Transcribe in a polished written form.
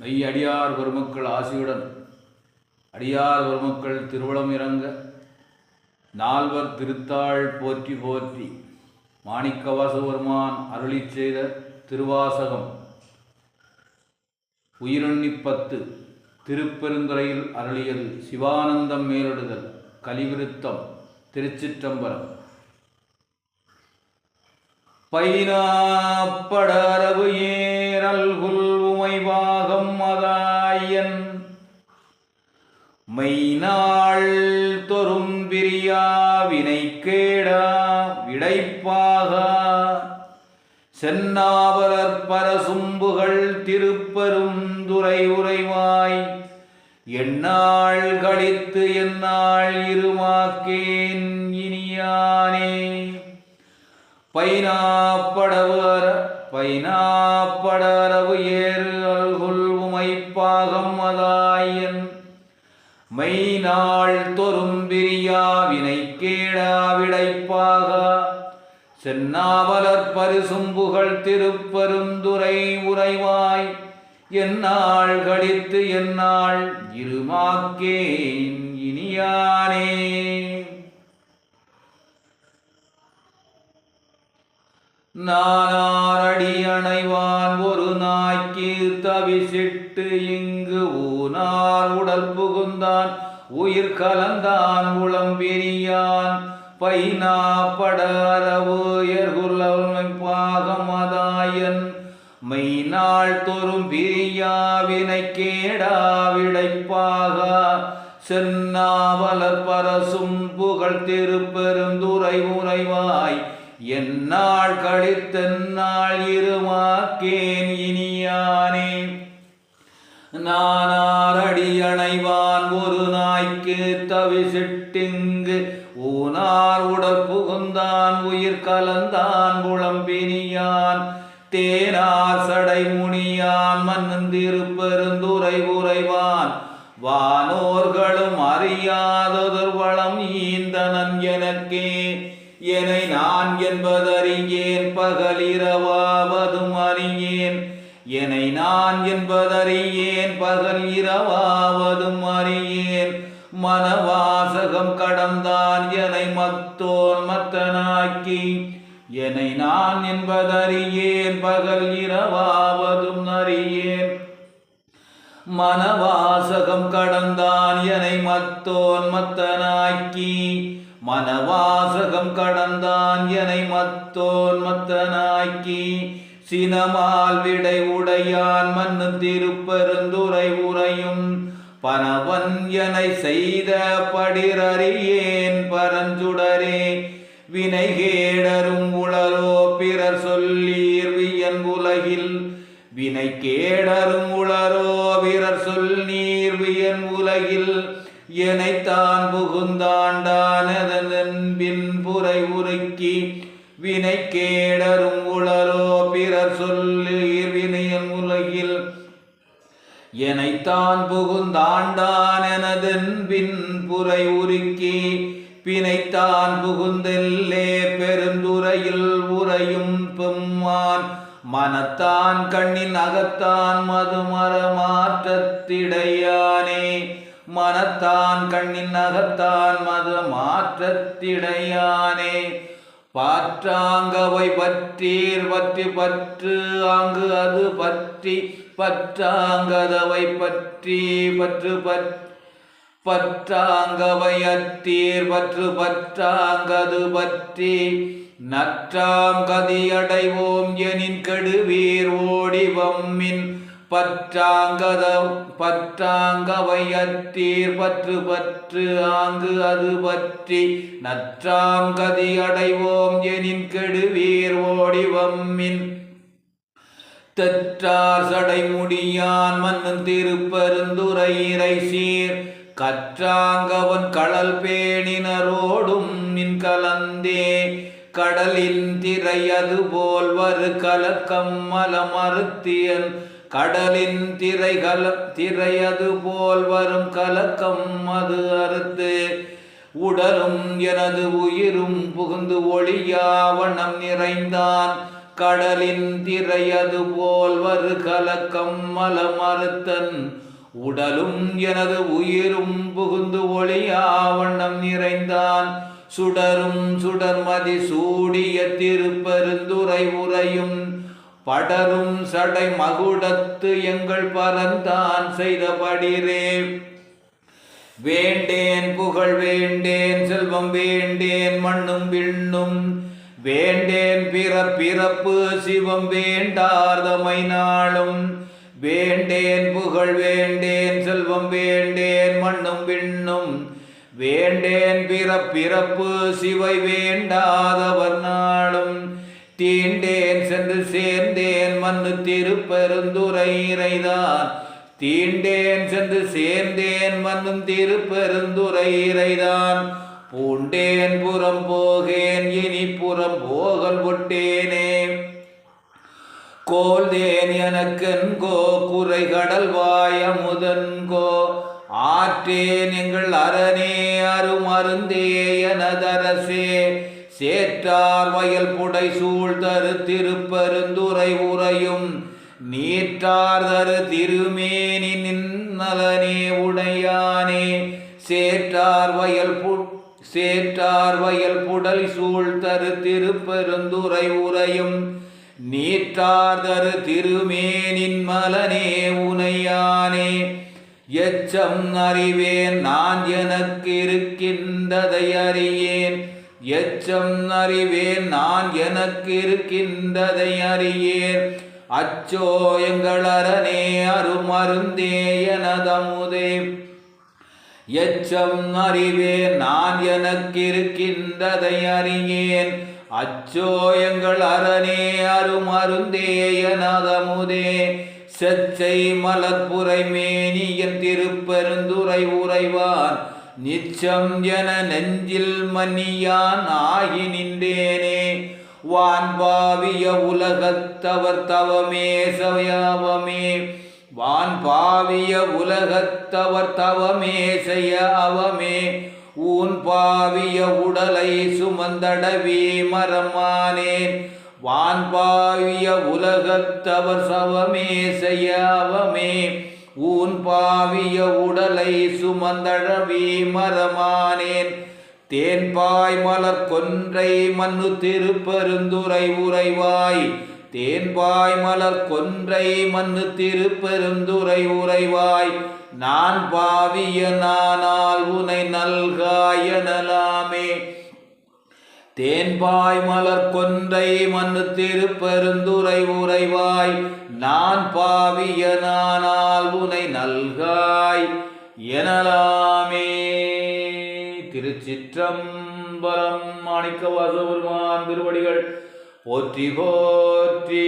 மெய் அடியார் பெருமக்கள் ஆசியுடன் அடியார் பெருமக்கள் திருவளம் இறங்க நால்வர் திருத்தாள் போற்றி போற்றி மாணிக்கவாசபெருமான் அருளி செய்த திருவாசகம் உயிரெண்ணி10 திருப்பெருந்துறையில் அருளியது சிவானந்தம் மேலெடுதல் கலிவிருத்தம் திருச்சிற்றம்பலம். பைனாப்படரவு ஏறல்குல் உமைவாகம் அதாயன் மெய்நாள் தொறும் பிரியா வினை கேடா விடைப்பாக சென்னாவலர் பரசும்புகள் திருப்பெரும் துறை உரைவாய் எந்நாள் கழித்து எந்நாள் இருமாக்கேன் இனியானே. பைனாப்படரவு ஏறு அல்குல் உமைப்பாகம் அதாயன் மெய்நாள் தொறும் பிரியா வினை கேடா விடைப்பாக சென்னாவலர் பரிசும்புகள் திருப்பெருந்துறை உரைவாய் எந்நாள் கழித்து எந்நாள் இருமாக்கேன் இனியானே. நானாரடி அணைவான் ஒரு நாய்க்கு தவிசிட்டு இங்கு ஊனார் உடல் புகுந்தான் உயிர் கலந்தான் உளம்பிரியான் பைனாப்படரவு ஏர்குல் பாகமதாயன் மெய்நாள் தொறும் பிரியா வினை கேடா விடைப்பாக சென்னாவலர் பரசும் புகழ் திருப்பெருந்துறை உரைவாய் எந்நாள் கழித்தெந்நாள் இருமாக்கேன் இனியானே. நானாரடி அணைவான் ஒரு நாய்க்கு தவிசிட்டிங்கு ஊனார் உடல் புகுந்தான் உயிர் கலந்தான் புலம்பினியான் தேனார் சடை முனியான் மன்னந்திருப்பெருந்துறை உரைவான் வானோர்களும் அறியாதொரு வளம் ஈந்தனன் எனக்கே என்னை நான் என்பதறியேன் பகலிரவாவதும் அறியேன் என்னை நான் என்பதறியேன் பகல் இரவாவதும் அறியேன் மனவாசகம் கடந்தான் என்னை மத்தோன் மத்தனாக்கி என்னை நான் என்பதறியேன் பகல் இரவாவதும் அறியேன் மனவாசகம் கடந்தான் என்னை மத்தோன் மத்தனாக்கி மனவாசகம் கடந்தான் என்னை மத்தோன் மத்தனாக்கி சினமால் விடை உடையான் மன்னு திருப்பெருந்துறை உரையும் பனவன் எனை செய்த படிரறியேன் பரஞ்சுடரே வினை கேடரும் உளரோ பிறர் சொல்லீர் வியன் உலகில் வினை கேடரும் உளரோ பிறர் சொல் நீர் வியன் உலகில் எனைத்தான் புகுந்தாண்டானதன்பின் புரை உருக்கி வினை கேடரும் உளரோ பிறர் சொல்லீர் வினையன் உலகில் எனைத்தான் புகுந்தாண்டானதன்பின் புரை உருக்கி பிணைத்தான் புகுந்தெல்லே பெருந்துறையில் உரையும் பெம்மான் மனத்தான் கண்ணின் அகத்தான் மதுமர மாற்றத்திடையானே மனத்தான் கண்ணின் அகத்தான் மது மாற்றத்திடையானே. பாற்றாங்கவை பற்றீர் பற்றி பற்று ஆங்கு அது பற்றி பற்றாங்கதவை பற்றி பற்று பற்றாங்கவை அத்தீர் பற்று பற்றாங்கது பற்றி நற்றாம் கதியடைவோம் எனின் கெடுவீர் ஓடி வம்மின் பற்றாங்கவை அத்தீர் பற்று பற்று ஆங்கு அது பற்றி நற்றாம் கதி அடைவோம் எனின் கெடுவீர் ஓடி வம்மின் தெற்றார் சடை முடியான் மன்னன் திருப்பெருந்துறை இறை சீர் கற்றாங்கவன் கடல் பேணினரோடும் நின் கலந்தே கடலின் திரையது போல் வரு கலக்கம் மலமறுத்தியன் கடலின் திரையது போல் வரும் கலக்கம் அது அறுத்து உடலும் எனது உயிரும் புகுந்து ஒளியாவண்ணம் நிறைந்தான் கடலின் திரையது போல் வரு கலக்கம் மலமறுத்தன் உடலும் எனது உயிரும் புகுந்து ஒளியா வண்ணம் நிறைந்தான் சுடரும் சுடர்மதி சூடிய திருப்பெருந்துரை உரையும் படரும் சடை மகுடத்து எங்கள் பரந்தான் செய்தபடிரே வேண்டேன் புகழ் வேண்டேன் செல்வம் வேண்டேன் மண்ணும் விண்ணும் வேண்டேன் பிறப்பு சிவம் வேண்டார்தமை நாளும் வேண்டேன் புகழ் வேண்டேன் செல்வம் வேண்டேன் மண்ணும் விண்ணும் வேண்டேன் பிறப்பு சிவை வேண்டாதவர் நாளும் தீண்டேன் சென்று சேர்ந்தேன் மண்ணு திருப்பெருந்துரை இறைதான் தீண்டேன் சென்று சேர்ந்தேன் மண்ணும் திருப்பெருந்துரை இறைதான் பூண்டேன் புறம் போகேன் இனி புறம் போகல் விட்டேனே கோல்தேன் எனக்கென்கோ குறை கடல் வாயமுதன்கோ ஆற்றேன் எங்கள் அரணே அருமருந்தே எனதரசே சேற்றார் வயல் புடை சூழ் தரு திருப்பெருந்துரை உரையும் நீற்றார் தரு திருமேனி நின்னலனே உடையானே சேற்றார் வயல் புடல் சூழ் தரு திருப்பெருந்துரை உரையும் நீற்றார் தரு திருமேனின் மலனே உனையானே எச்சம் அறிவேன் நான் எனக்கு இருக்கின்றதை அறியேன் எச்சம் அறிவேன் நான் எனக்கு இருக்கின்றதை அறியேன் அச்சோ எங்கள் அரணே அருமருந்தே எனதமுதே எச்சம் அறிவேன் நான் எனக்கு இருக்கின்றதை அறியேன் அச்சோ எங்கள் அரணே அருமருந்தே எனதமுதே செச்சை மலர்புரை மேனியன் திருப்பெருந்துரை உரைவான் நிச்சம் என நெஞ்சில் மன்னியான் ஆகி நின்றேனே வான்பாவிய உலகத்தவர் தவமே சயாவமே வான்பாவிய உலகத்தவர் தவமே செய்ய அவமே ஊன் பாவிய உடலை சுமந்தடவி மரமானேன் வான்பாவிய உலகத்தவர் சவமே செய்ய அவமே ஊன் பாவிய உடலை சுமந்தடவி மரமானேன் தேன்பாய் மலர் கொன்றை மண்ணு திருப்பெருந்துரை உரைவாய் தேன்பாய் மலர் கொன்றை மண்ணு திருப்பெருந்துரை உரைவாய் நான் பாவிய நானால் உனை நல்காய் எனலாமே தேன்பாய் மலர் கொன்றை மண்ணு திருப்பெருந்துரை உரைவாய் நான் பாவிய நானால் உனை நல்காய் எனலாமே. திருச்சிற்றம்பலம். மாணிக்கவாசக பெருமான் திருவடிகள் போற்றி போற்றி.